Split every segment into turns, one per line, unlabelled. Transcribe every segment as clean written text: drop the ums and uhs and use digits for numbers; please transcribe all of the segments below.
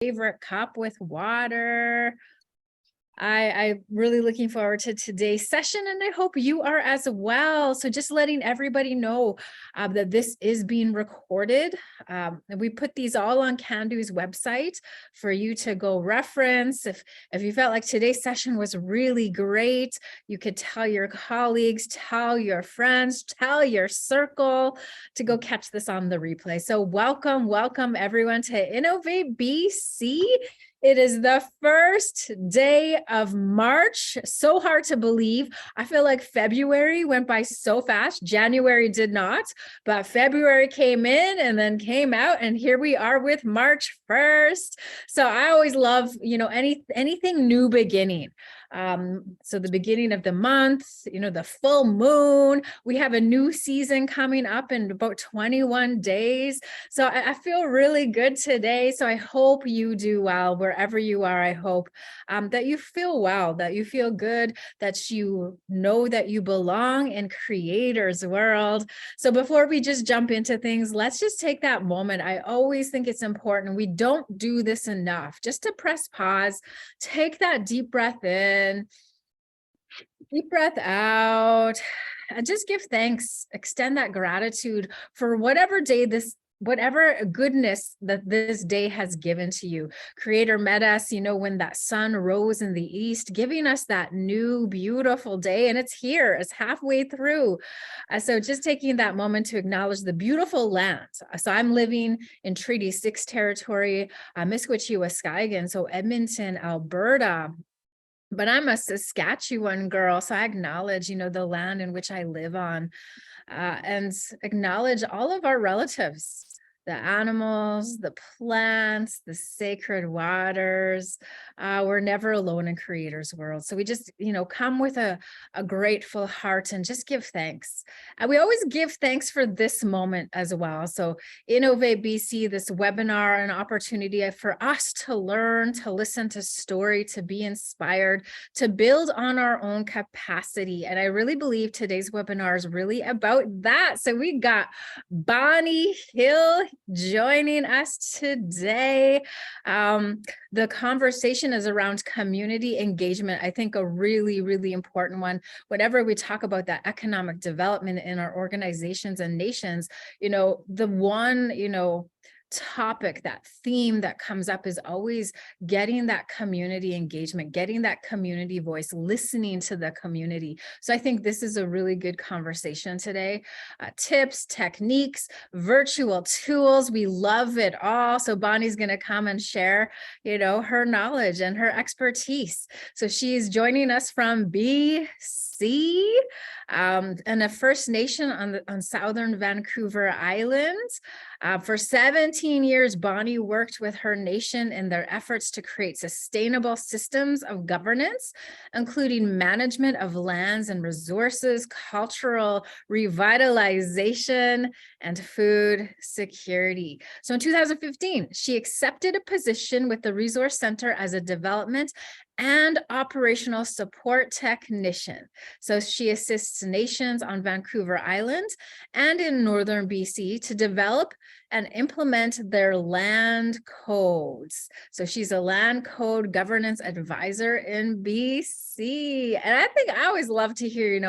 favorite cup with water. I'm really looking forward to today's session, and I hope you are as well. So just letting everybody know that this is being recorded. And we put these all on Candu's website for you to go reference. If you felt like today's session was really great, you could tell your colleagues, tell your friends, tell your circle to go catch this on the replay. So welcome everyone to Innovate BC. It is the first day of March. So hard to believe. I feel like February went by so fast. January did not, but February came in and then came out, and here we are with March 1st. So I always love, anything new beginning. So the beginning of the month, the full moon, we have a new season coming up in about 21 days. So I feel really good today. So I hope you do well wherever you are. I hope that you feel well, that you feel good, that you know that you belong in Creator's world. So before we just jump into things, let's just take that moment. I always think it's important. We don't do this enough. Just to press pause, take that deep breath in, deep breath out, and just give thanks, extend that gratitude for whatever goodness that this day has given to you. Creator met us, when that sun rose in the east, giving us that new beautiful day, and it's here, it's halfway through. So just taking that moment to acknowledge the beautiful land. So I'm living in Treaty 6 territory, Misquechiwaskagan, so Edmonton, Alberta. But I'm a Saskatchewan girl, so I acknowledge, the land in which I live on, and acknowledge all of our relatives, the animals, the plants, the sacred waters. We're never alone in Creator's world. So we just, come with a grateful heart and just give thanks. And we always give thanks for this moment as well. So Innovate BC, this webinar, an opportunity for us to learn, to listen to story, to be inspired, to build on our own capacity. And I really believe today's webinar is really about that. So we got Bonnie Hill joining us today. The conversation is around community engagement. I think a really, really important one. Whenever we talk about that economic development in our organizations and nations, the one, topic, that theme that comes up is always getting that community engagement, getting that community voice, listening to the community. So I think this is a really good conversation today. Tips, techniques, virtual tools, we love it all. So Bonnie's going to come and share, her knowledge and her expertise. So she's joining us from BC, and a First Nation on Southern Vancouver Island. For 17 years, Bonnie worked with her nation in their efforts to create sustainable systems of governance, including management of lands and resources, cultural revitalization, and food security. So in 2015, she accepted a position with the Resource Center as a development and operational support technician. So she assists nations on Vancouver Island and in northern BC to develop and implement their land codes. So she's a land code governance advisor in BC. And I think I always love to hear,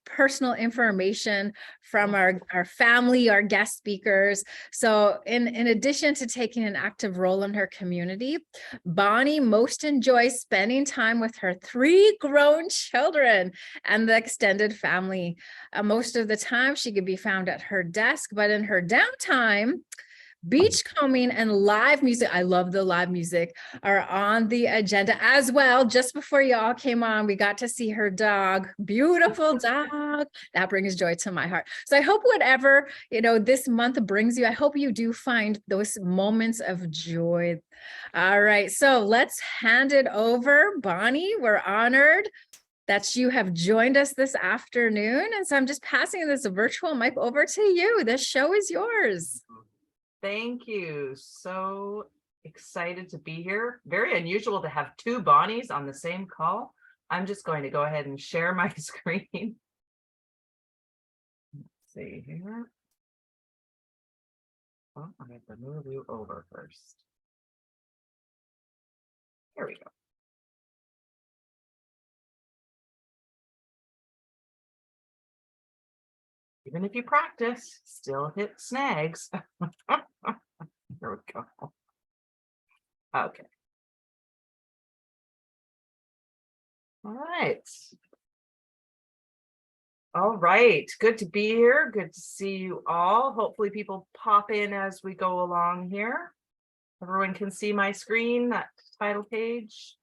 personal information from our family, our guest speakers. So in addition to taking an active role in her community, Bonnie most enjoys spending time with her 3 grown children and the extended family. Most of the time she could be found at her desk, but in her downtime, beachcombing and live music, I love the live music, are on the agenda as well. Just before you all came on, we got to see her dog, beautiful dog. That brings joy to my heart. So I hope whatever, this month brings you, I hope you do find those moments of joy. All right, so let's hand it over. Bonnie, we're honored that you have joined us this afternoon. And so I'm just passing this virtual mic over to you. The show is yours.
Thank you. So excited to be here. Very unusual to have 2 Bonnies on the same call. I'm just going to go ahead and share my screen. Let's see here. Oh, I have to move you over first. There we go. Even if you practice, still hit snags. There we go. Okay. All right. All right. Good to be here. Good to see you all. Hopefully people pop in as we go along here. Everyone can see my screen, that title page.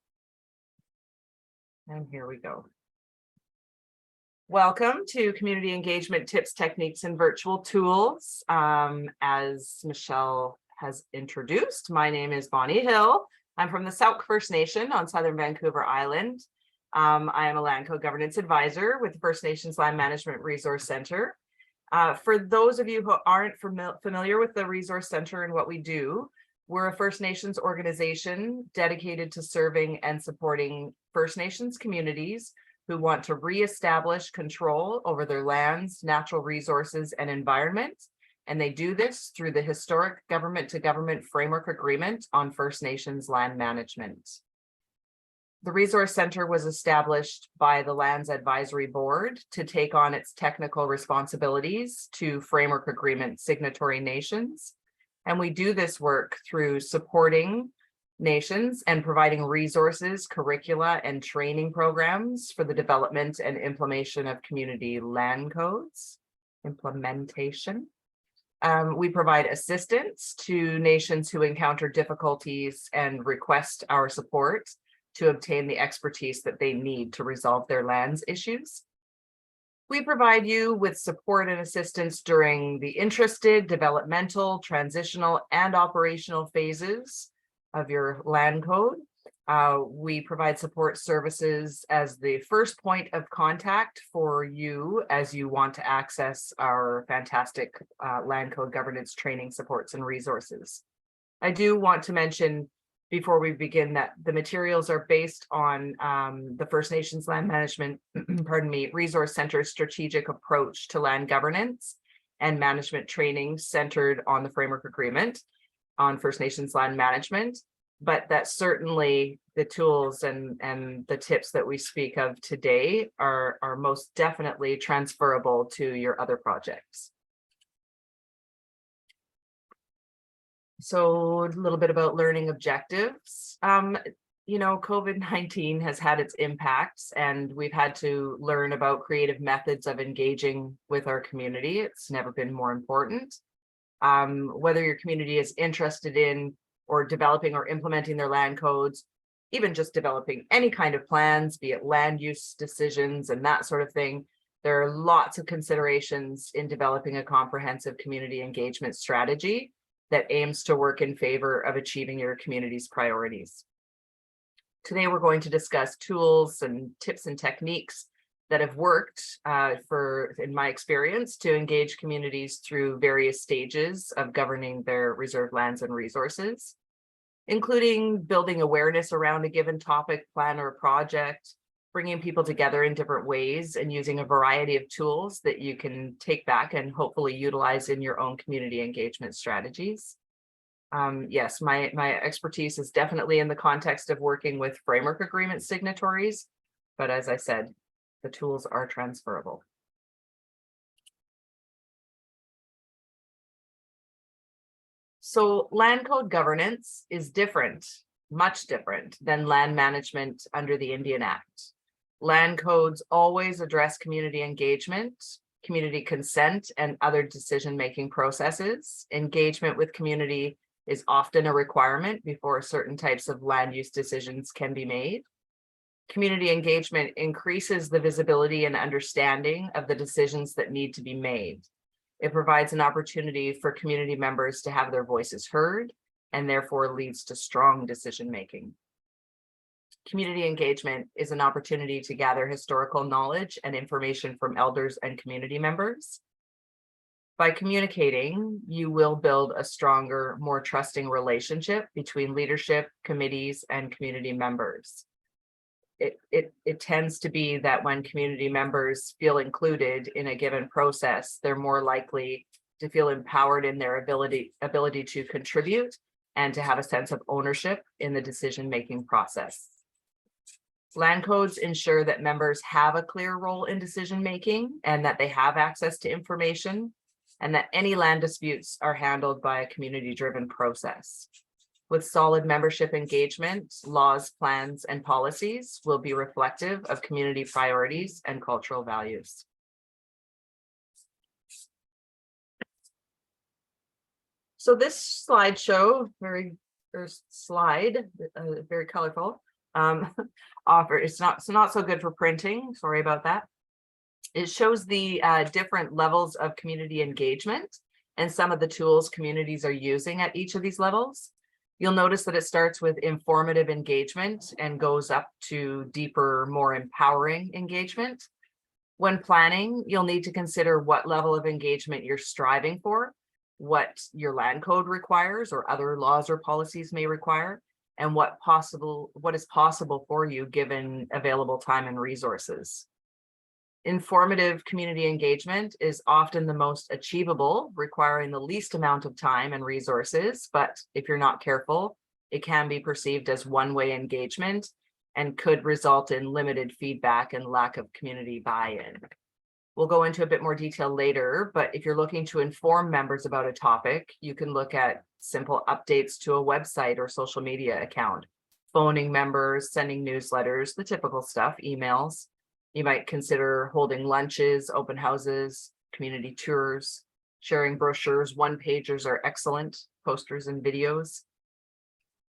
And here we go. Welcome to Community Engagement Tips, Techniques, and Virtual Tools. As Michelle has introduced, my name is Bonnie Hill. I'm from the Sauk First Nation on Southern Vancouver Island. I am a Land Code Governance Advisor with the First Nations Land Management Resource Center. For those of you who aren't familiar with the Resource Center and what we do, we're a First Nations organization dedicated to serving and supporting First Nations communities who want to reestablish control over their lands, natural resources, and environment. And they do this through the historic government-to-government framework agreement on First Nations land management. The Resource Center was established by the Lands Advisory Board to take on its technical responsibilities to framework agreement signatory nations. And we do this work through supporting nations and providing resources, curricula, and training programs for the development and implementation of community land codes. We provide assistance to nations who encounter difficulties and request our support to obtain the expertise that they need to resolve their lands issues. We provide you with support and assistance during the interested, developmental, transitional, and operational phases of your land code. We provide support services as the first point of contact for you as you want to access our fantastic land code governance training supports and resources. I do want to mention before we begin that the materials are based on the First Nations Land Management, Resource Center's strategic approach to land governance and management training centered on the framework agreement on First Nations land management, but that certainly the tools and the tips that we speak of today are most definitely transferable to your other projects. So a little bit about learning objectives. You know, COVID-19 has had its impacts, and we've had to learn about creative methods of engaging with our community. It's never been more important. Whether your community is interested in or developing or implementing their land codes, even just developing any kind of plans, be it land use decisions and that sort of thing, there are lots of considerations in developing a comprehensive community engagement strategy that aims to work in favor of achieving your community's priorities. Today, we're going to discuss tools and tips and techniques that have worked in my experience, to engage communities through various stages of governing their reserved lands and resources, including building awareness around a given topic, plan, or project, bringing people together in different ways, and using a variety of tools that you can take back and hopefully utilize in your own community engagement strategies. Yes, my expertise is definitely in the context of working with framework agreement signatories, but as I said, the tools are transferable. So land code governance is different, much different than land management under the Indian Act. Land codes always address community engagement, community consent, and other decision-making processes. Engagement with community is often a requirement before certain types of land use decisions can be made. Community engagement increases the visibility and understanding of the decisions that need to be made. It provides an opportunity for community members to have their voices heard, and therefore leads to strong decision-making. Community engagement is an opportunity to gather historical knowledge and information from elders and community members. By communicating, you will build a stronger, more trusting relationship between leadership, committees, and community members. It tends to be that when community members feel included in a given process, they're more likely to feel empowered in their ability to contribute and to have a sense of ownership in the decision-making process. Land codes ensure that members have a clear role in decision-making and that they have access to information, and that any land disputes are handled by a community-driven process. With solid membership engagement, laws, plans, and policies will be reflective of community priorities and cultural values. So this slideshow, very colorful, it's not so good for printing. Sorry about that. It shows the different levels of community engagement and some of the tools communities are using at each of these levels. You'll notice that it starts with informative engagement and goes up to deeper, more empowering engagement. When planning, you'll need to consider what level of engagement you're striving for, what your land code requires or other laws or policies may require, and what is possible for you given available time and resources. Informative community engagement is often the most achievable, requiring the least amount of time and resources, but if you're not careful, it can be perceived as one-way engagement and could result in limited feedback and lack of community buy-in. We'll go into a bit more detail later, but if you're looking to inform members about a topic, you can look at simple updates to a website or social media account, phoning members, sending newsletters, the typical stuff, emails. You might consider holding lunches, open houses, community tours, sharing brochures. One-pagers are excellent, posters and videos.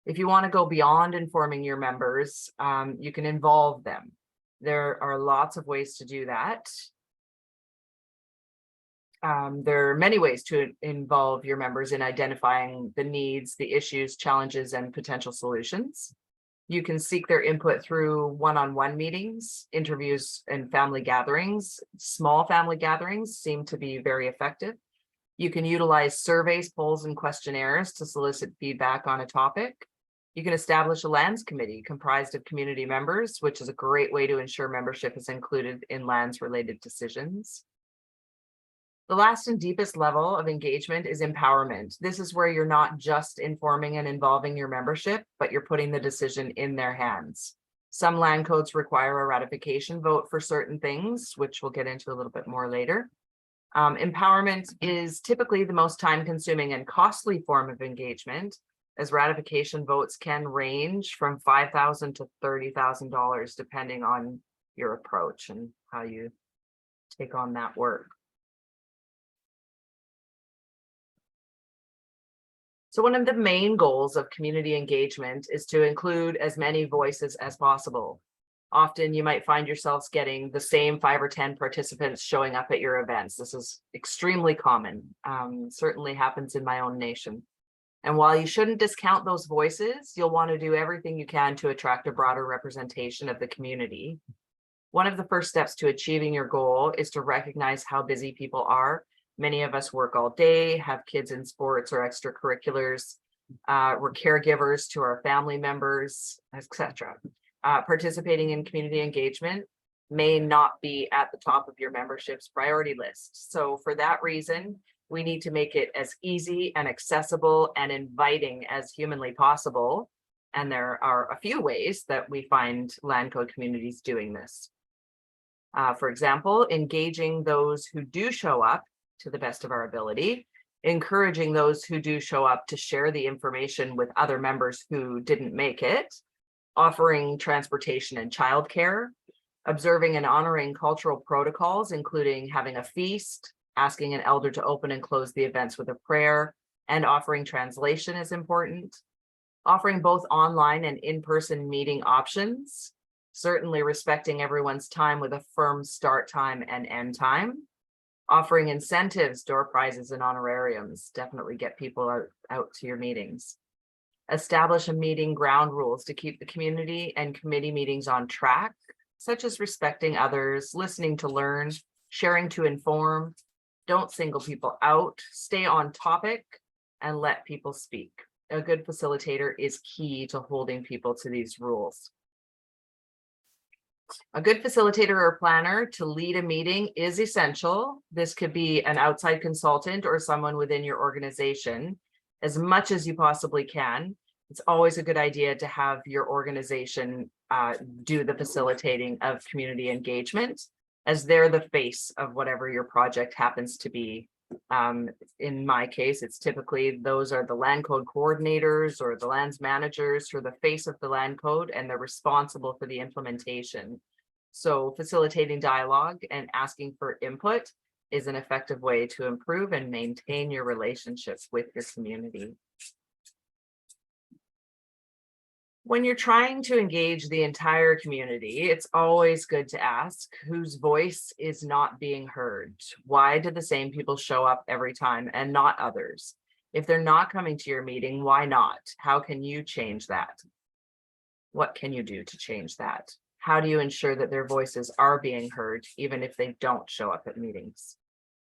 If you want to go beyond informing your members, you can involve them. There are lots of ways to do that. There are many ways to involve your members in identifying the needs, the issues, challenges, and potential solutions. You can seek their input through one-on-one meetings, interviews, and family gatherings. Small family gatherings seem to be very effective. You can utilize surveys, polls, and questionnaires to solicit feedback on a topic. You can establish a lands committee comprised of community members, which is a great way to ensure membership is included in lands-related decisions. The last and deepest level of engagement is empowerment. This is where you're not just informing and involving your membership, but you're putting the decision in their hands. Some land codes require a ratification vote for certain things, which we'll get into a little bit more later. Empowerment is typically the most time-consuming and costly form of engagement, as ratification votes can range from $5,000 to $30,000, depending on your approach and how you take on that work. So one of the main goals of community engagement is to include as many voices as possible. Often you might find yourselves getting the same 5 or 10 participants showing up at your events. This is extremely common, certainly happens in my own nation. And while you shouldn't discount those voices, you'll want to do everything you can to attract a broader representation of the community. One of the first steps to achieving your goal is to recognize how busy people are. Many of us work all day, have kids in sports or extracurriculars. We're caregivers to our family members, etc. Participating in community engagement may not be at the top of your membership's priority list. So for that reason, we need to make it as easy and accessible and inviting as humanly possible. And there are a few ways that we find land code communities doing this. For example, engaging those who do show up to the best of our ability, encouraging those who do show up to share the information with other members who didn't make it, offering transportation and childcare, observing and honoring cultural protocols, including having a feast, asking an elder to open and close the events with a prayer, and offering translation is important. Offering both online and in-person meeting options, certainly respecting everyone's time with a firm start time and end time. Offering incentives, door prizes, and honorariums, definitely get people out to your meetings. Establish a meeting ground rules to keep the community and committee meetings on track, such as respecting others, listening to learn, sharing to inform. Don't single people out, stay on topic, and let people speak. A good facilitator is key to holding people to these rules. A good facilitator or planner to lead a meeting is essential. This could be an outside consultant or someone within your organization. As much as you possibly can, it's always a good idea to have your organization do the facilitating of community engagement, as they're the face of whatever your project happens to be. In my case, it's typically those are the land code coordinators or the lands managers who are the face of the land code, and they're responsible for the implementation. So facilitating dialogue and asking for input is an effective way to improve and maintain your relationships with your community. When you're trying to engage the entire community, it's always good to ask whose voice is not being heard. Why do the same people show up every time and not others? If they're not coming to your meeting, why not? How can you change that? What can you do to change that? How do you ensure that their voices are being heard, even if they don't show up at meetings?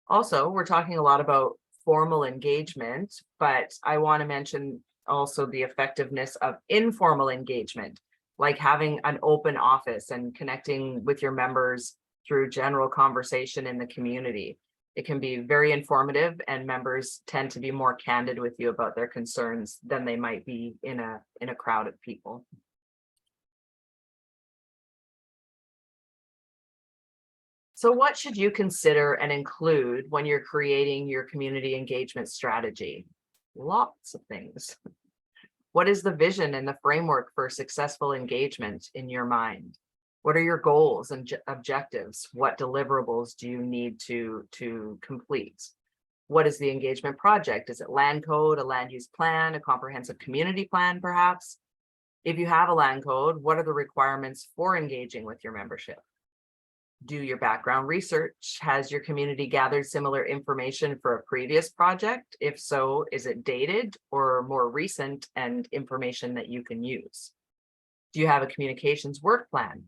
Also, we're talking a lot about formal engagement, but I want to mention also the effectiveness of informal engagement, like having an open office and connecting with your members through general conversation in the community. It can be very informative, and members tend to be more candid with you about their concerns than they might be in a crowd of people. So what should you consider and include when you're creating your community engagement strategy? Lots of things. What is the vision and the framework for successful engagement in your mind? What are your goals and objectives? What deliverables do you need to complete? What is the engagement project? Is it land code, a land use plan, a comprehensive community plan, perhaps? If you have a land code, what are the requirements for engaging with your membership? Do your background research. Has your community gathered similar information for a previous project? If so, is it dated or more recent and information that you can use? Do you have a communications work plan?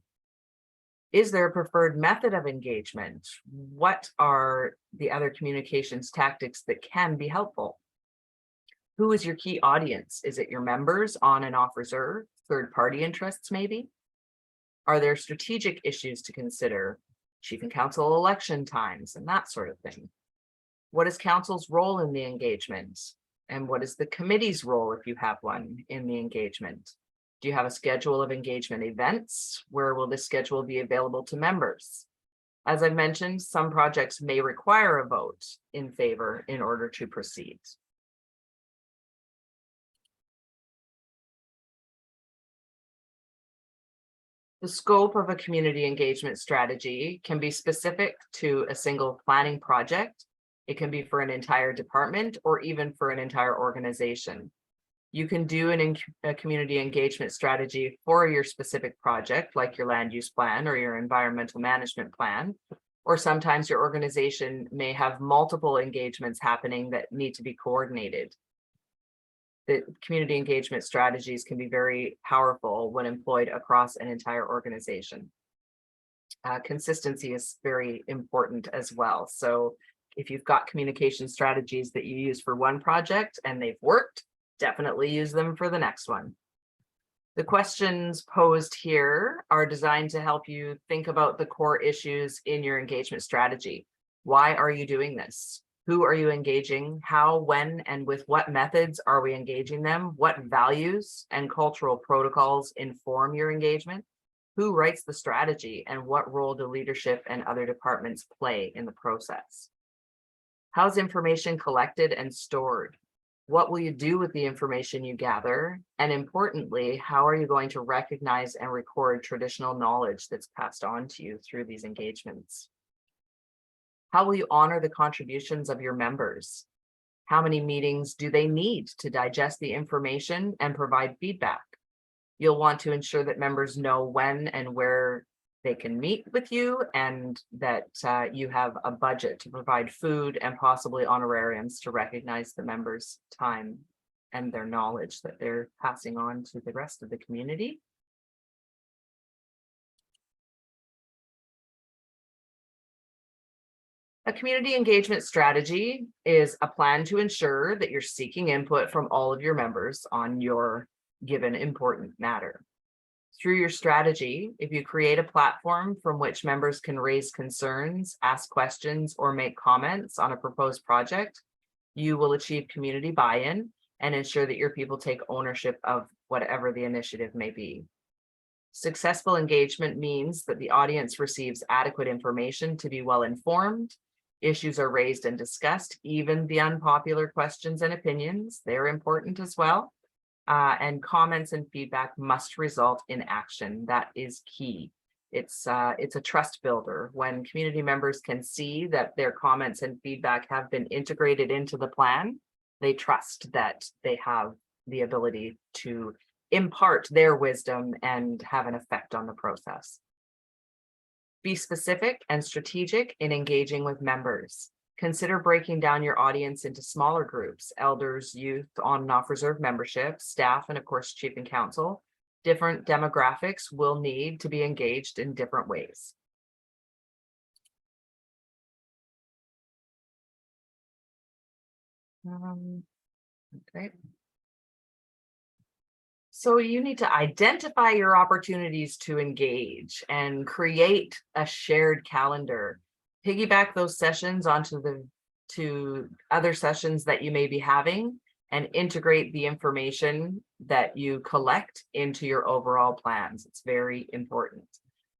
Is there a preferred method of engagement? What are the other communications tactics that can be helpful? Who is your key audience? Is it your members on and off reserve, third-party interests maybe? Are there strategic issues to consider, chief and council election times and that sort of thing? What is council's role in the engagement? And what is the committee's role, if you have one, in the engagement? Do you have a schedule of engagement events? Where will this schedule be available to members? As I've mentioned, some projects may require a vote in favor in order to proceed. The scope of a community engagement strategy can be specific to a single planning project. It can be for an entire department or even for an entire organization. You can do a community engagement strategy for your specific project, like your land use plan or your environmental management plan, or sometimes your organization may have multiple engagements happening that need to be coordinated. The community engagement strategies can be very powerful when employed across an entire organization. Consistency is very important as well. So if you've got communication strategies that you use for one project and they've worked, definitely use them for the next one. The questions posed here are designed to help you think about the core issues in your engagement strategy. Why are you doing this? Who are you engaging? How, when, and with what methods are we engaging them? What values and cultural protocols inform your engagement? Who writes the strategy, and what role do leadership and other departments play in the process? How's information collected and stored? What will you do with the information you gather? And importantly, how are you going to recognize and record traditional knowledge that's passed on to you through these engagements? How will you honor the contributions of your members? How many meetings do they need to digest the information and provide feedback? You'll want to ensure that members know when and where they can meet with you, and that you have a budget to provide food and possibly honorariums to recognize the members' time and their knowledge that they're passing on to the rest of the community. A community engagement strategy is a plan to ensure that you're seeking input from all of your members on your given important matter. Through your strategy, if you create a platform from which members can raise concerns, ask questions, or make comments on a proposed project, you will achieve community buy-in and ensure that your people take ownership of whatever the initiative may be. Successful engagement means that the audience receives adequate information to be well informed. Issues are raised and discussed, even the unpopular questions and opinions. They're important as well. And comments and feedback must result in action. That is key. It's a trust builder. When community members can see that their comments and feedback have been integrated into the plan, they trust that they have the ability to impart their wisdom and have an effect on the process. Be specific and strategic in engaging with members. Consider breaking down your audience into smaller groups: elders, youth, on and off reserve membership, staff, and of course, chief and council. Different demographics will need to be engaged in different ways. Okay. So you need to identify your opportunities to engage and create a shared calendar. Piggyback those sessions onto to other sessions that you may be having, and integrate the information that you collect into your overall plans. It's very important.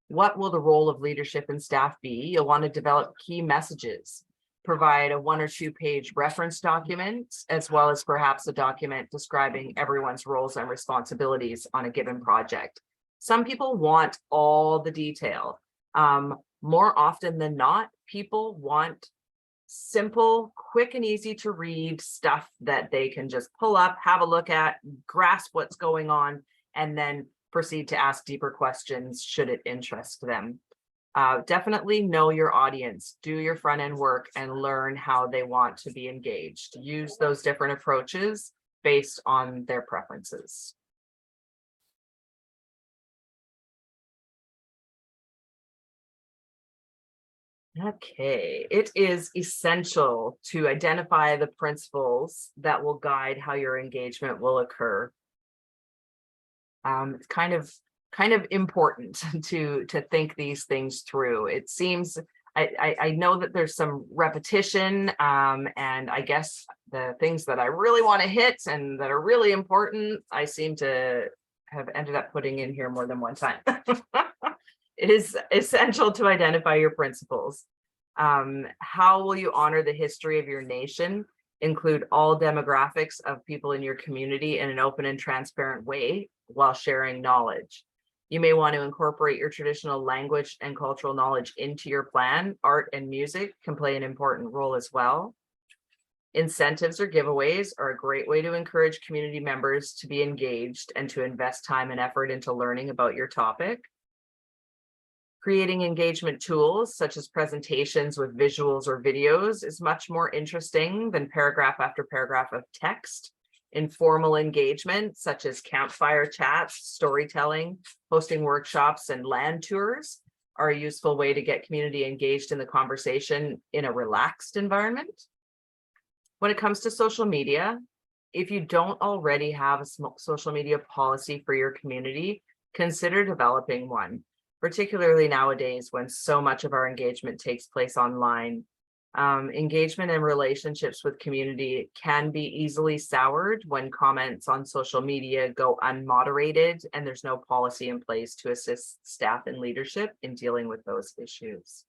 What will the role of leadership and staff be? You'll want to develop key messages, provide a 1 or 2 page reference document, as well as perhaps a document describing everyone's roles and responsibilities on a given project. Some people want all the detail. More often than not, people want simple, quick and easy to read stuff that they can just pull up, have a look at, grasp what's going on, and then proceed to ask deeper questions should it interest them. Definitely know your audience, do your front end work, and learn how they want to be engaged. Use those different approaches based on their preferences. Okay, it is essential to identify the principles that will guide how your engagement will occur. It's kind of important to think these things through. It seems I know that there's some repetition, and I guess the things that I really want to hit and that are really important, I seem to have ended up putting in here more than one time. It is essential to identify your principles. How will you honor the history of your nation? Include all demographics of people in your community in an open and transparent way while sharing knowledge. You may want to incorporate your traditional language and cultural knowledge into your plan. Art and music can play an important role as well. Incentives or giveaways are a great way to encourage community members to be engaged and to invest time and effort into learning about your topic. Creating engagement tools such as presentations with visuals or videos is much more interesting than paragraph after paragraph of text. Informal engagement such as campfire chats, storytelling, hosting workshops, and land tours are a useful way to get community engaged in the conversation in a relaxed environment. When it comes to social media, if you don't already have a social media policy for your community, consider developing one. Particularly nowadays when so much of our engagement takes place online. Engagement and relationships with community can be easily soured when comments on social media go unmoderated and there's no policy in place to assist staff and leadership in dealing with those issues.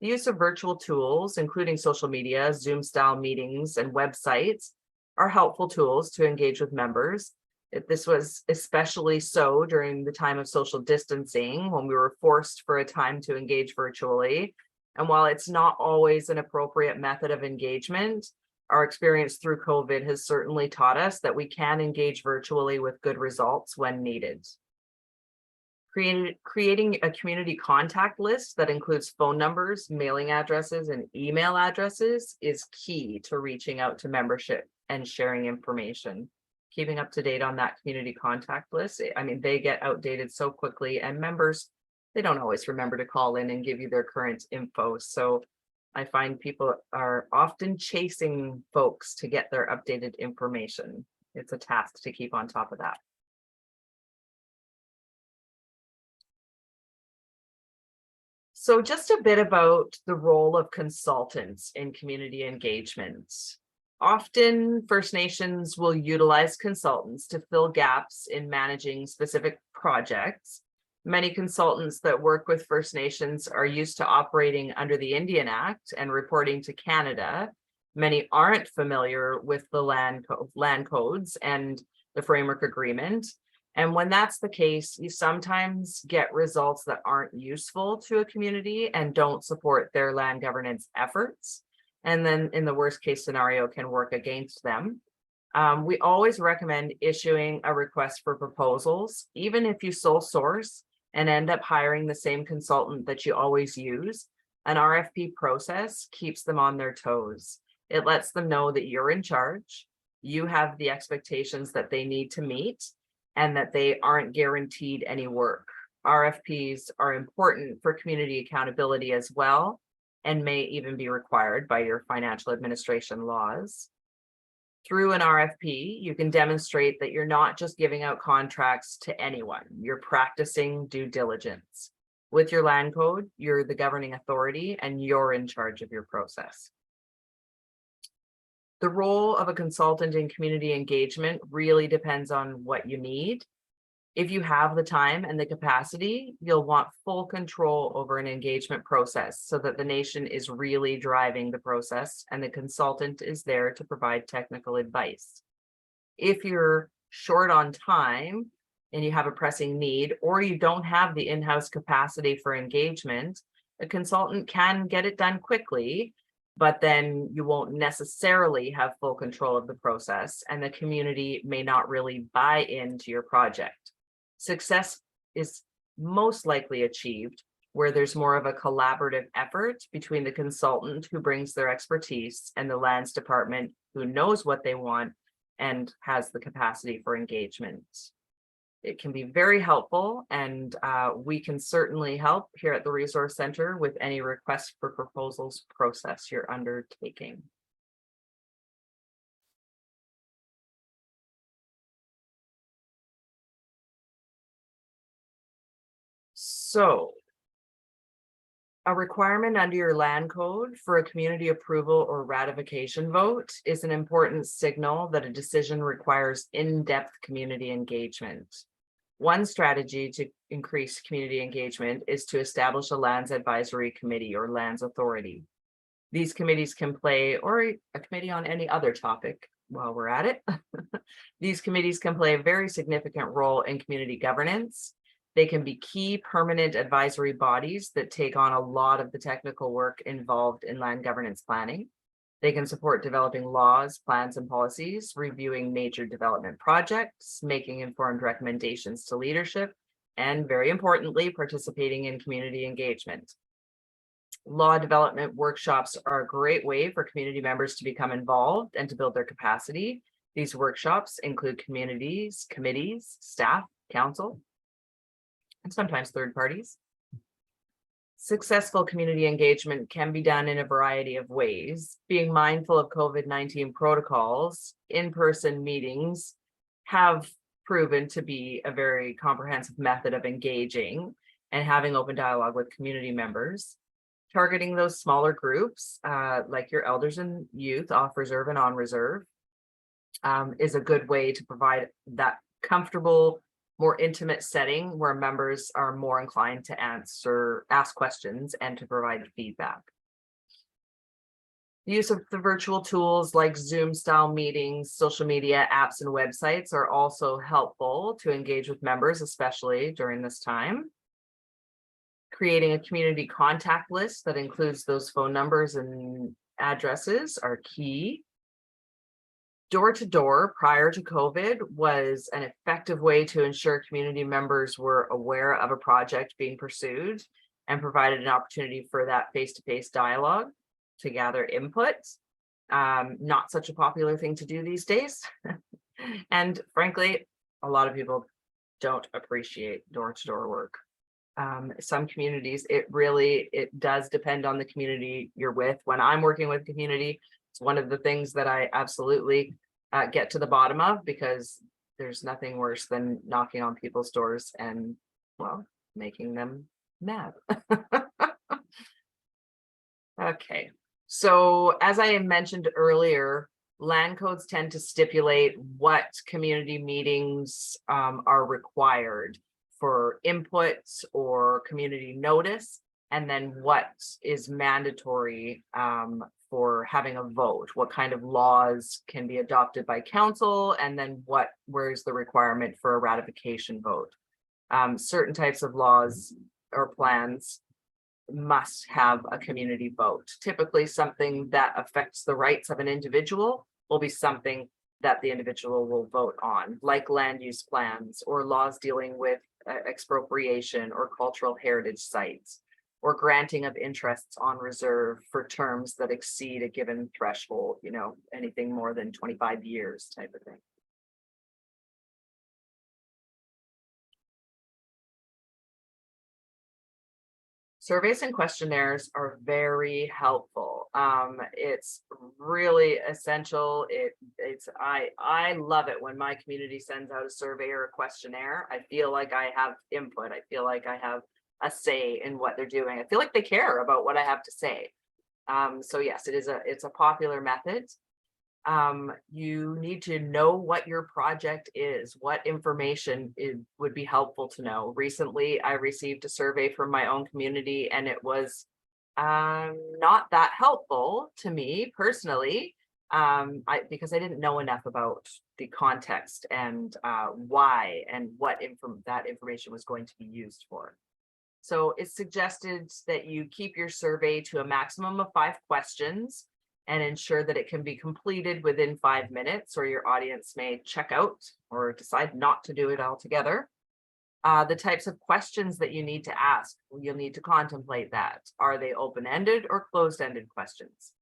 The use of virtual tools, including social media, Zoom-style meetings, and websites, are helpful tools to engage with members. This was especially so during the time of social distancing when we were forced for a time to engage virtually. And while it's not always an appropriate method of engagement, our experience through COVID has certainly taught us that we can engage virtually with good results when needed. Creating a community contact list that includes phone numbers, mailing addresses, and email addresses is key to reaching out to membership and sharing information. Keeping up to date on that community contact list. I mean, they get outdated so quickly, and members, they don't always remember to call in and give you their current info. So I find people are often chasing folks to get their updated information. It's a task to keep on top of that. So just a bit about the role of consultants in community engagement. Often First Nations will utilize consultants to fill gaps in managing specific projects. Many consultants that work with First Nations are used to operating under the Indian Act and reporting to Canada. Many aren't familiar with the land codes and the framework agreement. And when that's the case, you sometimes get results that aren't useful to a community and don't support their land governance efforts. And then in the worst case scenario can work against them. We always recommend issuing a request for proposals, even if you sole source and end up hiring the same consultant that you always use. An RFP process keeps them on their toes. It lets them know that you're in charge, you have the expectations that they need to meet, and that they aren't guaranteed any work. RFPs are important for community accountability as well, and may even be required by your financial administration laws. Through an RFP, you can demonstrate that you're not just giving out contracts to anyone, you're practicing due diligence. With your land code, you're the governing authority and you're in charge of your process. The role of a consultant in community engagement really depends on what you need. If you have the time and the capacity, you'll want full control over an engagement process so that the nation is really driving the process and the consultant is there to provide technical advice. If you're short on time and you have a pressing need, or you don't have the in-house capacity for engagement, a consultant can get it done quickly, but then you won't necessarily have full control of the process and the community may not really buy into your project. Success is most likely achieved where there's more of a collaborative effort between the consultant who brings their expertise and the lands department who knows what they want and has the capacity for engagement. It can be very helpful, and we can certainly help here at the Resource Center with any request for proposals process you're undertaking. So, a requirement under your land code for a community approval or ratification vote is an important signal that a decision requires in-depth community engagement. One strategy to increase community engagement is to establish a lands advisory committee or lands authority. These committees can play, or a committee on any other topic while we're at it. These committees can play a very significant role in community governance. They can be key permanent advisory bodies that take on a lot of the technical work involved in land governance planning. They can support developing laws, plans, and policies, reviewing major development projects, making informed recommendations to leadership, and very importantly, participating in community engagement. Law development workshops are a great way for community members to become involved and to build their capacity. These workshops include communities, committees, staff, council, and sometimes third parties. Successful community engagement can be done in a variety of ways. Being mindful of COVID-19 protocols, in-person meetings have proven to be a very comprehensive method of engaging and having open dialogue with community members. Targeting those smaller groups, like your elders and youth off reserve and on reserve, is a good way to provide that comfortable, more intimate setting where members are more inclined to ask questions and to provide feedback. The use of the virtual tools like Zoom style meetings, social media apps, and websites are also helpful to engage with members, especially during this time. Creating a community contact list that includes those phone numbers and addresses are key. Door-to-door prior to COVID was an effective way to ensure community members were aware of a project being pursued and provided an opportunity for that face-to-face dialogue to gather input. Not such a popular thing to do these days. And frankly, a lot of people don't appreciate door-to-door work. Some communities, it does depend on the community you're with. When I'm working with community, it's one of the things that I absolutely get to the bottom of, because there's nothing worse than knocking on people's doors and, well, making them mad. Okay, so as I mentioned earlier, Land codes tend to stipulate what community meetings are required for input or community notice, and then what is mandatory for having a vote, what kind of laws can be adopted by council, and then where's the requirement for a ratification vote. Certain types of laws or plans must have a community vote. Typically, something that affects the rights of an individual will be something that the individual will vote on, like land use plans or laws dealing with expropriation or cultural heritage sites, or granting of interests on reserve for terms that exceed a given threshold, anything more than 25 years type of thing. Surveys and questionnaires are very helpful. It's really essential. I love it when my community sends out a survey or a questionnaire. I feel like I have input. I feel like I have a say in what they're doing. I feel like they care about what I have to say. So yes, it's a popular method. You need to know what your project is, what information would be helpful to know. Recently, I received a survey from my own community, and it was not that helpful to me personally, because I didn't know enough about the context and why and what that information was going to be used for. So it's suggested that you keep your survey to a maximum of 5 questions and ensure that it can be completed within 5 minutes, or your audience may check out or decide not to do it altogether. The types of questions that you need to ask, you'll need to contemplate that. Are they open-ended or closed-ended questions?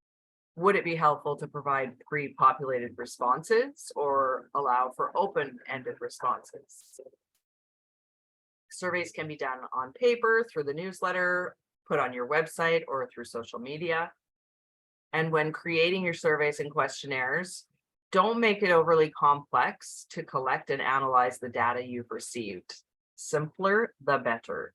Would it be helpful to provide pre-populated responses or allow for open-ended responses? Surveys can be done on paper, through the newsletter, put on your website, or through social media. And when creating your surveys and questionnaires, don't make it overly complex to collect and analyze the data you've received. Simpler, the better.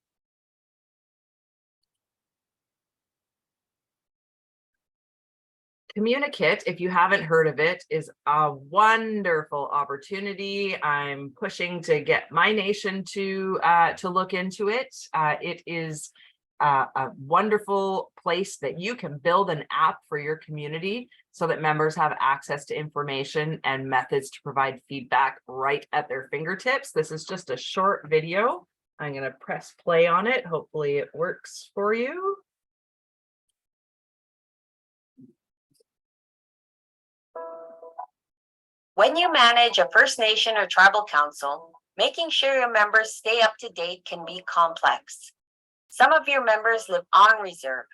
Communicate, if you haven't heard of it, is a wonderful opportunity. I'm pushing to get my nation to look into it. It is a wonderful place that you can build an app for your community so that members have access to information and methods to provide feedback right at their fingertips. This is just a short video. I'm going to press play on it. Hopefully it works for you.
When you manage a First Nation or tribal council, making sure your members stay up to date can be complex. Some of your members live on reserve.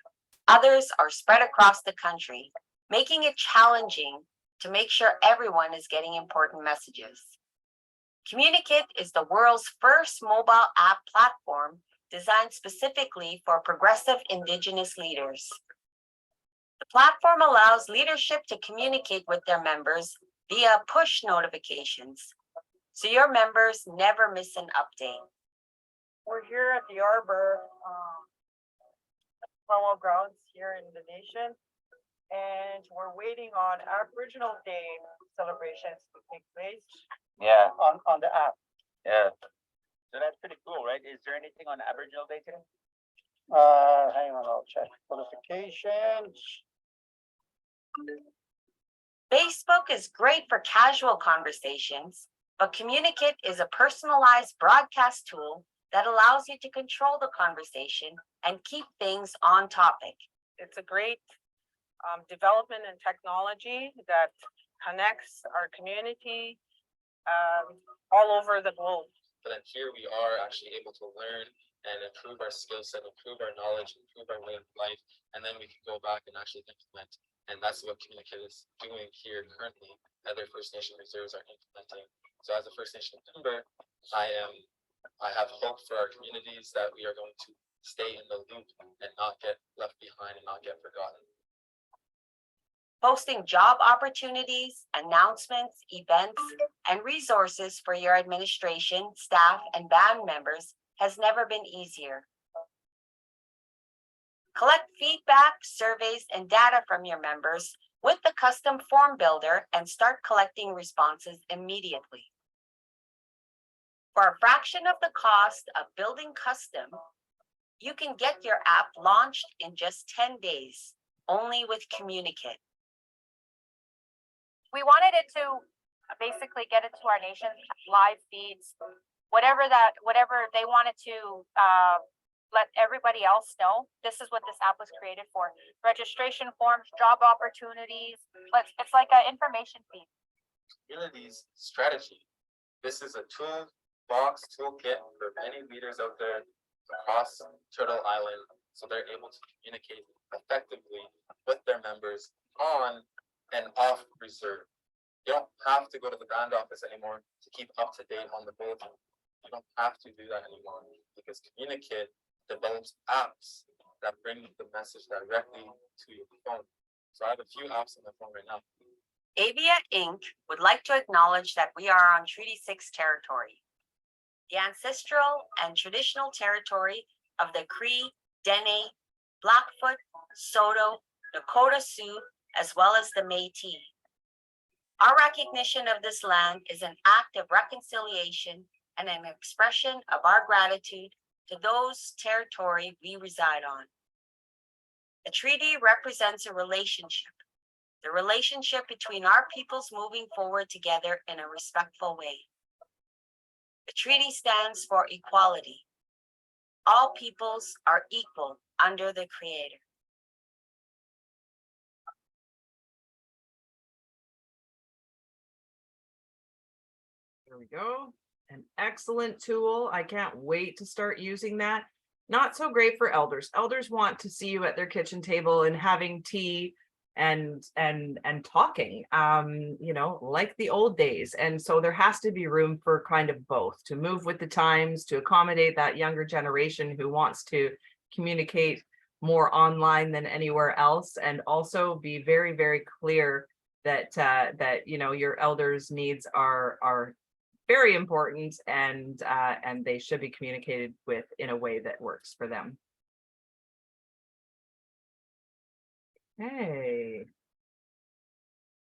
Others are spread across the country, making it challenging to make sure everyone is getting important messages. Communicate is the world's first mobile app platform designed specifically for progressive Indigenous leaders. The platform allows leadership to communicate with their members via push notifications, so your members never miss an update.
We're here at the Arbor Promo Grounds here in the nation, and we're waiting on Aboriginal Day celebrations to take place.
Yeah,
On the app.
yeah. So that's pretty cool, right? Is there anything on Aboriginal Day today?
Hang on, I'll check notifications.
Facebook is great for casual conversations, but Communicate is a personalized broadcast tool that allows you to control the conversation and keep things on topic.
It's a great development in technology that connects our community all over the globe.
But then here we are actually able to learn and improve our skill set, improve our knowledge, improve our way of life, and then we can go back and actually implement. And that's what Communicate is doing here currently. Other First Nation reserves are implementing. So as a First Nation member, I have hope for our communities that we are going to stay in the loop and not get left behind and not get forgotten.
Posting job opportunities, announcements, events, and resources for your administration, staff, and band members has never been easier. Collect feedback, surveys, and data from your members with the custom form builder and start collecting responses immediately. For a fraction of the cost of building custom, you can get your app launched in just 10 days, only with Communicate.
We wanted it to basically get it to our nation's live feeds, whatever they wanted to let everybody else know. This is what this app was created for: registration forms, job opportunities. It's like an information feed.
Community's strategy. This is a toolkit for many leaders out there across Turtle Island, so they're able to communicate effectively with their members on and off reserve. You don't have to go to the brand office anymore to keep up to date on the bulletin. You don't have to do that anymore because Communicate develops apps that bring the message directly to your phone. So I have a few apps on my phone right now.
Avia Inc. would like to acknowledge that we are on Treaty 6 territory, the ancestral and traditional territory of the Cree, Dene, Blackfoot, Saulteaux, Dakota Sioux, as well as the Métis. Our recognition of this land is an act of reconciliation and an expression of our gratitude to those territory we reside on. The treaty represents a relationship, the relationship between our peoples moving forward together in a respectful way. The treaty stands for equality. All peoples are equal under the Creator.
There we go. An excellent tool. I can't wait to start using that. Not so great for elders. Elders want to see you at their kitchen table and having tea and talking, you know, like the old days. And so there has to be room for kind of both, to move with the times, to accommodate that younger generation who wants to communicate more online than anywhere else, and also be very, very clear that that, you know, your elders' needs are very important, and they should be communicated with in a way that works for them. Okay.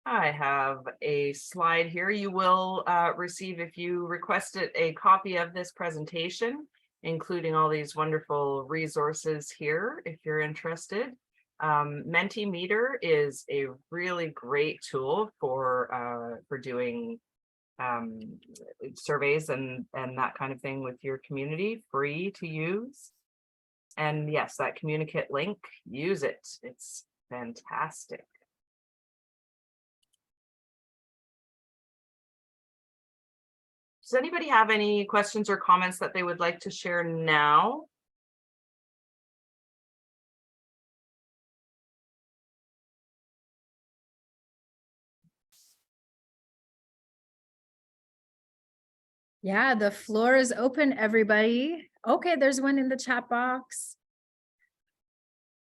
I have a slide here. You will receive, if you requested, a copy of this presentation, including all these wonderful resources here, if you're interested. Mentimeter is a really great tool for doing surveys and that kind of thing with your community, free to use. And yes, that Communicate link, use it. It's fantastic. Does anybody have any questions or comments that they would like to share now?
Yeah, the floor is open, everybody. Okay, there's one in the chat box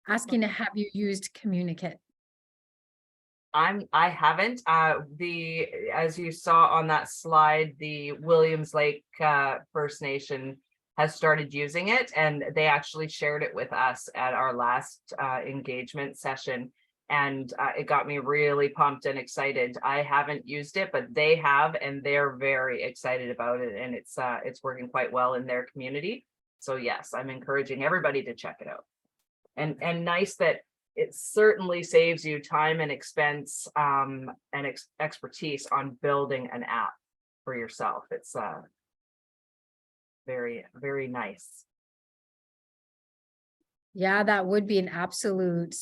asking, have you used Communicate?
I haven't. As you saw on that slide, the Williams Lake First Nation has started using it, and they actually shared it with us at our last engagement session. And it got me really pumped and excited. I haven't used it, but they have, and they're very excited about it. And it's working quite well in their community. So yes, I'm encouraging everybody to check it out. And nice that it certainly saves you time and expense and expertise on building an app for yourself. It's very, very nice.
Yeah, that would be an absolute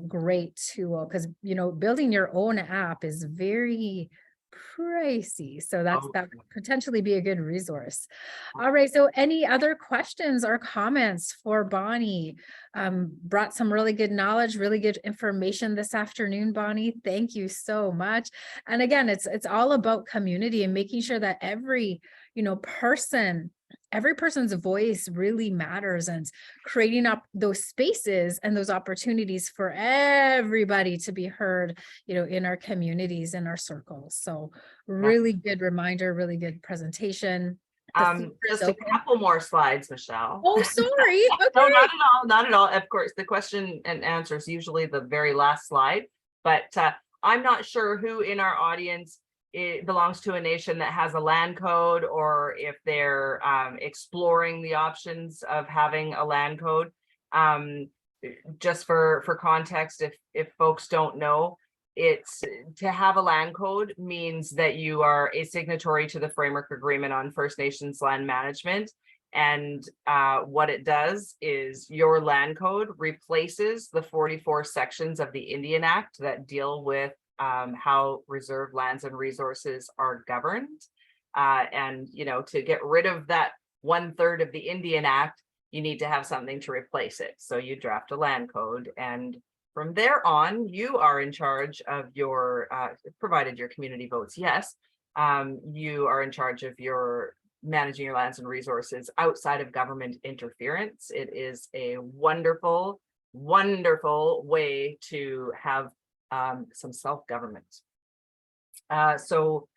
great tool, because, you know, building your own app is very pricey. So that would potentially be a good resource. All right. So any other questions or comments for Bonnie? Brought some really good knowledge, really good information this afternoon, Bonnie. Thank you so much. And again, it's all about community and making sure that every, you know, every person's voice really matters, and creating up those spaces and those opportunities for everybody to be heard, you know, in our communities, in our circles. So really good reminder, really good presentation.
Just a couple more slides, Michelle.
Oh, sorry. Okay.
No, not at all. Not at all. Of course, the question and answer is usually the very last slide. But I'm not sure who in our audience belongs to a nation that has a land code, or if they're exploring the options of having a land code. Just for context, if folks don't know, it's to have a land code means that you are a signatory to the Framework Agreement on First Nations Land Management. And what it does is your land code replaces the 44 sections of the Indian Act that deal with how reserved lands and resources are governed. And, you know, to get rid of that 1/3 of the Indian Act, you need to have something to replace it. So you draft a land code, and from there on, you are in charge of your, provided your community votes yes, you are in charge of your managing your lands and resources outside of government interference. It is a wonderful, wonderful way to have some self-government. So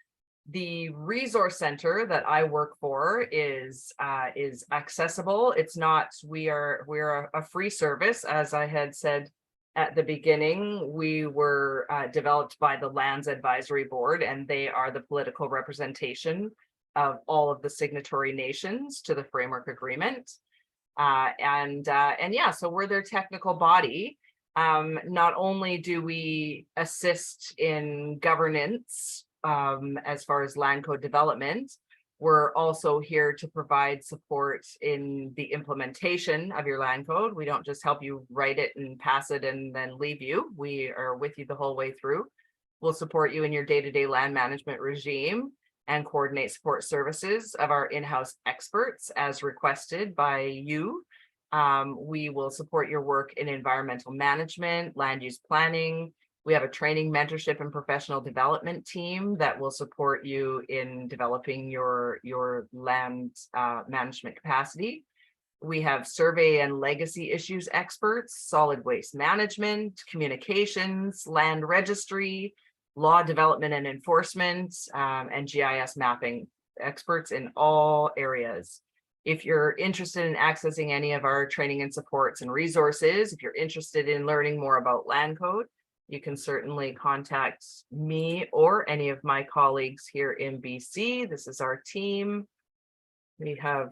the resource center that I work for is accessible. It's not, we're a free service. As I had said at the beginning, we were developed by the Lands Advisory Board, and they are the political representation of all of the signatory nations to the Framework Agreement. And yeah, so we're their technical body. Not only do we assist in governance as far as land code development, we're also here to provide support in the implementation of your land code. We don't just help you write it and pass it and then leave you. We are with you the whole way through. We'll support you in your day-to-day land management regime and coordinate support services of our in-house experts as requested by you. We will support your work in environmental management, land use planning. We have a training, mentorship, and professional development team that will support you in developing your land management capacity. We have survey and legacy issues experts, solid waste management, communications, land registry, law development and enforcement, and GIS mapping experts in all areas. If you're interested in accessing any of our training and supports and resources, if you're interested in learning more about land code, you can certainly contact me or any of my colleagues here in BC. This is our team. We have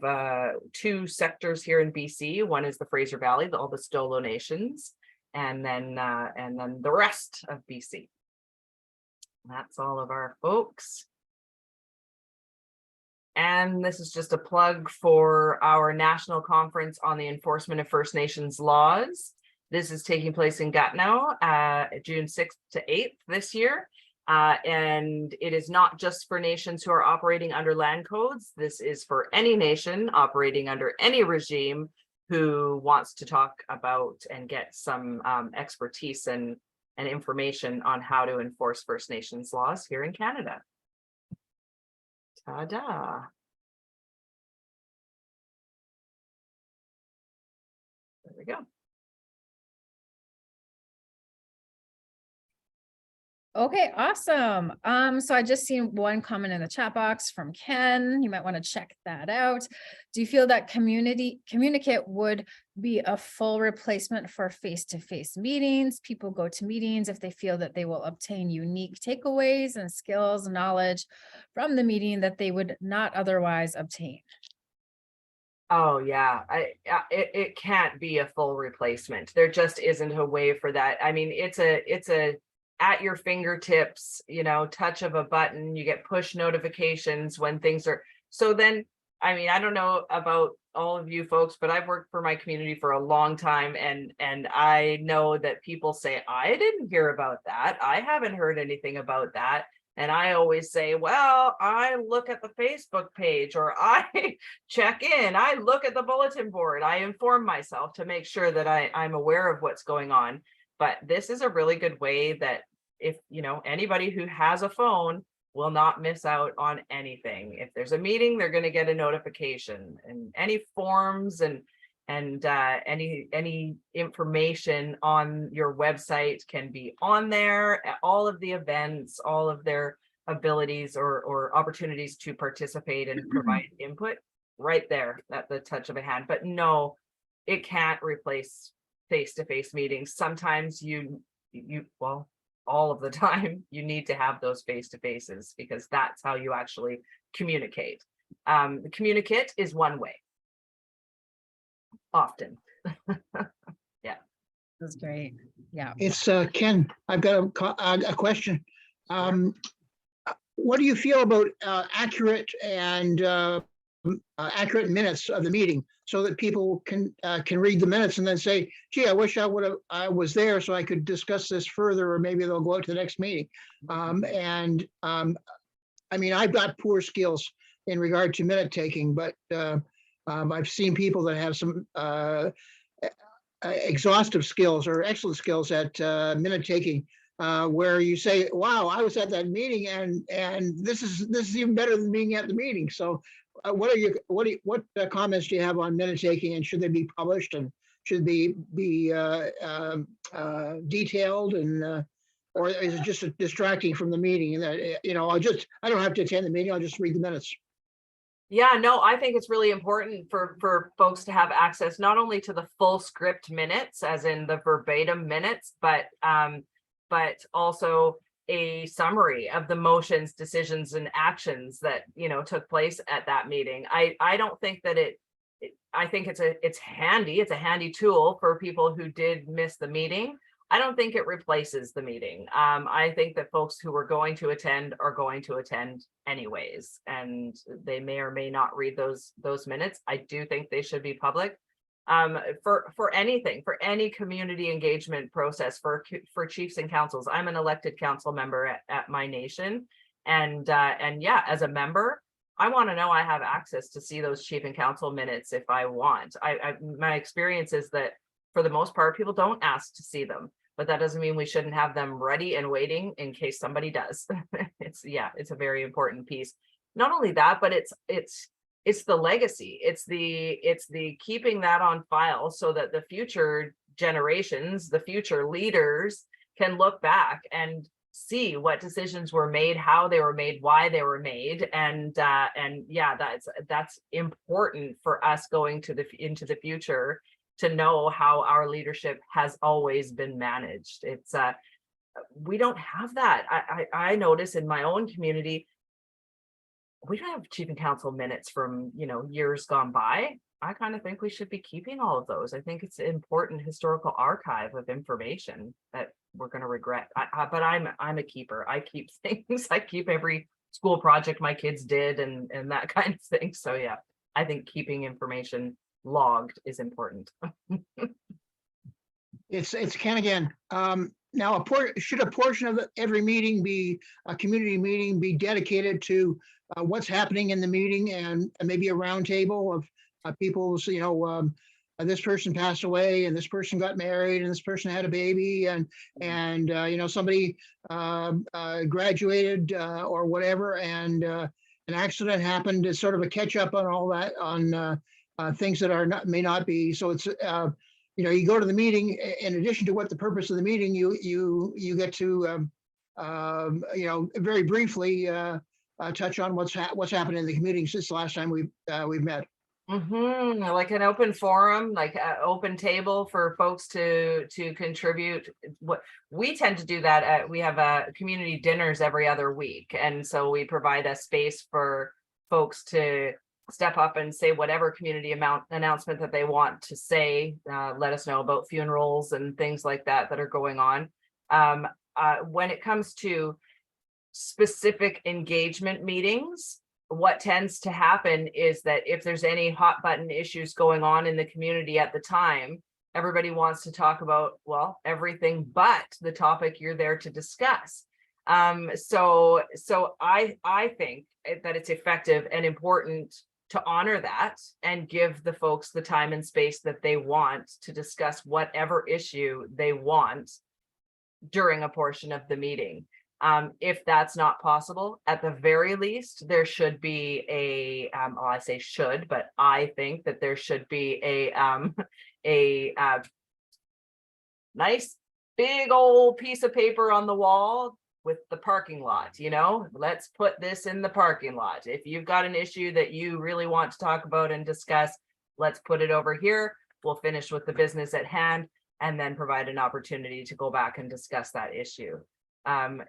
2 sectors here in BC. One is the Fraser Valley, all the Stolo nations, and then the rest of BC. That's all of our folks. And this is just a plug for our national conference on the enforcement of First Nations laws. This is taking place in Gatineau, June 6th to 8th this year. And it is not just for nations who are operating under land codes. This is for any nation operating under any regime who wants to talk about and get some expertise and information on how to enforce First Nations laws here in Canada. Ta-da. There we go.
Okay, awesome. So I just seen one comment in the chat box from Ken. You might want to check that out. Do you feel that Communicate would be a full replacement for face-to-face meetings? People go to meetings if they feel that they will obtain unique takeaways and skills, knowledge from the meeting that they would not otherwise obtain.
Oh yeah, it can't be a full replacement. There just isn't a way for that. I mean, it's a at your fingertips, you know, touch of a button. You get push notifications when things are. So then, I mean, I don't know about all of you folks, but I've worked for my community for a long time, and I know that people say, I didn't hear about that. I haven't heard anything about that. And I always say, well, I look at the Facebook page, or I check in, I look at the bulletin board, I inform myself to make sure that I'm aware of what's going on. But this is a really good way that if, you know, anybody who has a phone will not miss out on anything. If there's a meeting, they're going to get a notification, and any forms and any information on your website can be on there. All of the events, all of their abilities or opportunities to participate and provide input right there at the touch of a hand. But no, it can't replace face-to-face meetings. Sometimes well, all of the time. You need to have those face-to-faces because that's how you actually communicate. The communicate is one way. Often.
That's great. Yeah.
It's Ken. I've got a question. What do you feel about accurate minutes of the meeting so that people can read the minutes and then say, gee, I wish I was there so I could discuss this further, or maybe they'll go out to the next meeting. I mean, I've got poor skills in regard to minute taking, but I've seen people that have some exhaustive skills or excellent skills at minute taking, where you say, wow, I was at that meeting and this is even better than being at the meeting. So what comments do you have on minute taking, and should they be published, and should they be detailed, and or is it just distracting from the meeting? And that, I don't have to attend the meeting, I'll just read the minutes.
Yeah, no, I think it's really important for folks to have access not only to the full script minutes, as in the verbatim minutes, but also a summary of the motions, decisions, and actions that took place at that meeting. I don't think that I think it's handy. It's a handy tool for people who did miss the meeting. I don't think it replaces the meeting. I think that folks who are going to attend are going to attend anyways, and they may or may not read those minutes. I do think they should be public. For anything, for any community engagement process, for chiefs and councils. I'm an elected council member at my nation, and yeah, as a member, I want to know I have access to see those chief and council minutes if I want. My experience is that for the most part, people don't ask to see them, but that doesn't mean we shouldn't have them ready and waiting in case somebody does. It's a very important piece. Not only that, but it's the legacy. It's the keeping that on file so that the future generations, the future leaders can look back and see what decisions were made, how they were made, why they were made. And yeah, that's important for us going into the future, to know how our leadership has always been managed. It's we don't have that. I notice in my own community, we don't have chief and council minutes from years gone by. I kind of think we should be keeping all of those. I think it's an important historical archive of information that we're going to regret. But I'm a keeper. I keep things. I keep every school project my kids did and that kind of thing. So yeah, I think keeping information logged is important.
It's Ken again. Now, should a portion of every meeting be a community meeting, be dedicated to what's happening in the meeting, and maybe a roundtable of people's, this person passed away, and this person got married, and this person had a baby, and somebody graduated or whatever, and an accident happened. It's sort of a catch up on all that, on things that may not be. So it's you go to the meeting, in addition to what the purpose of the meeting, you get to very briefly touch on what's happened in the community since the last time we've met.
Like an open forum, like an open table for folks to contribute. What we tend to do that we have community dinners every other week, and so we provide a space for folks to step up and say whatever community announcement that they want to say. Let us know about funerals and things like that are going on. When it comes to specific engagement meetings, what tends to happen is that if there's any hot button issues going on in the community at the time, everybody wants to talk about, well, everything but the topic you're there to discuss. So I think that it's effective and important to honor that and give the folks the time and space that they want to discuss whatever issue they want during a portion of the meeting. If that's not possible, at the very least, there should be I say should, but I think that there should be a nice big old piece of paper on the wall with the parking lot. Let's put this in the parking lot. If you've got an issue that you really want to talk about and discuss, let's put it over here. We'll finish with the business at hand and then provide an opportunity to go back and discuss that issue. I'm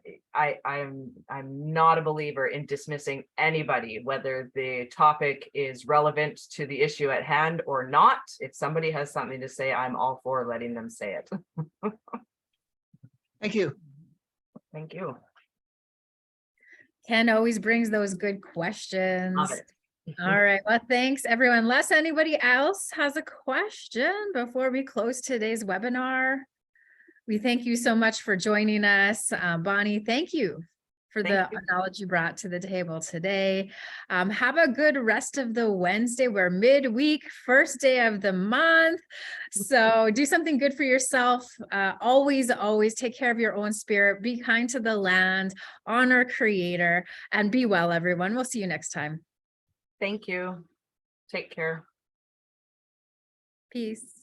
not a believer in dismissing anybody, whether the topic is relevant to the issue at hand or not. If somebody has something to say, I'm all for letting them say it.
Thank you.
Thank you.
Ken always brings those good questions.
Love it.
All right. Well, thanks everyone. Unless anybody else has a question before we close today's webinar, we thank you so much for joining us. Bonnie, thank you for the
Thank you.
knowledge you brought to the table today. Have a good rest of the Wednesday. We're midweek, first day of the month. So do something good for yourself. Always take care of your own spirit. Be kind to the land, honor Creator, and be well, everyone. We'll see you next time.
Thank you. Take care.
Peace.